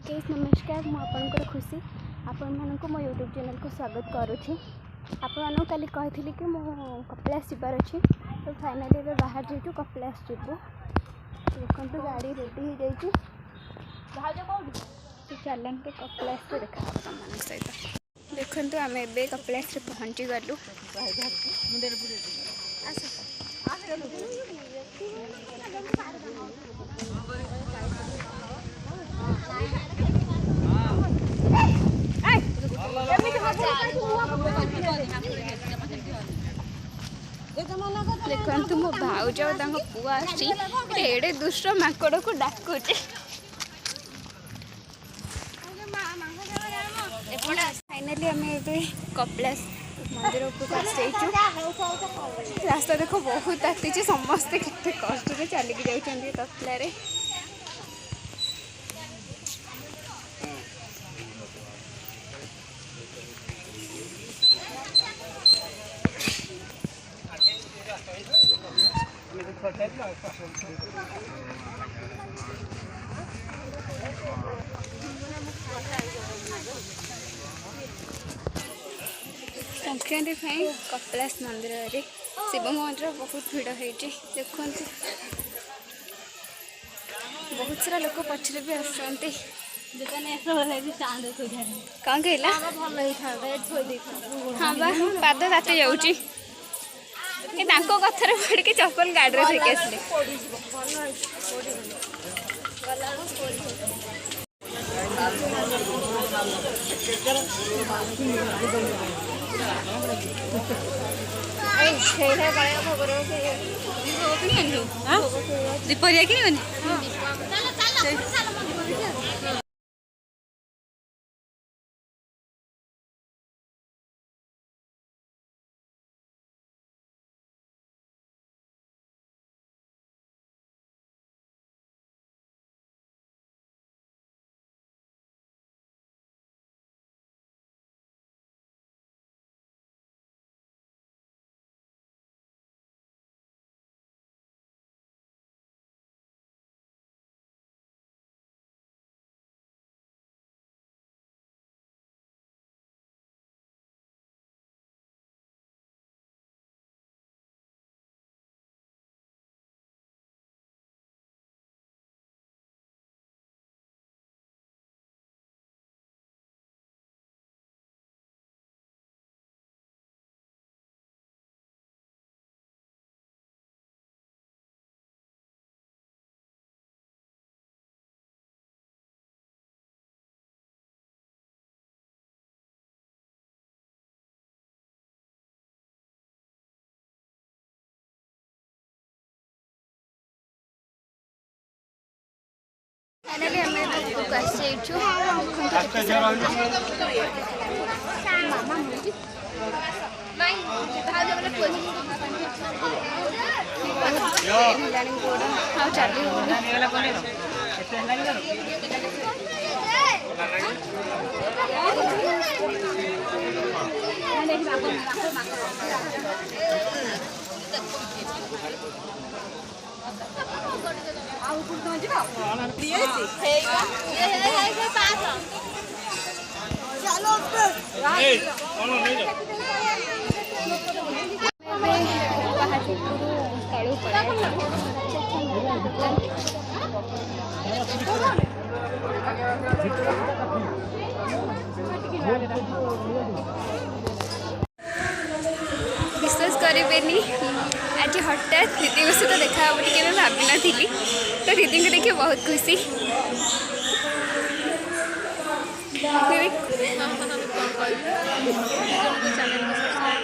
Guys नमस्कार मुझे खुशी आपण मानक मो यूट्यूब चैनल को स्वागत करुँची। आपण काली कही कि मो कपिलास जबार अच्छी तो फाइनाली बाहर जाइए कपिलास जीवु। देखो गाड़ी रेडी हो जाइए चलते कपिलास देखा तुम सहित। देखो आम ए कपिलास पहुँची गलु। देखु मो भाउज पुआ आड़े दुष्ट माकड़ को डाकुचे। फाइनाली आम कपिलास मंदिर रास्ता देख बहुत ताती समस्ते केते कष्ट से चलिकी जाऊँगी तसलारे। संक्रांति कपिलास मंदिर रे शिव मंदिर बहुत भीड़ होती। देखो बहुत सारा लोग पछरे भी आसुँच। कौन कहला हाँ बा पाद ताते जाऊँगी कथर पड़ के चप्पल गाड़ी में फेंक आसले। दीप कि फाइनली हमें बुक विश्वास करें आज हठात दीदी सहित देखा के भावी नी तो दीदी को देखिए बहुत खुशी। चैनल को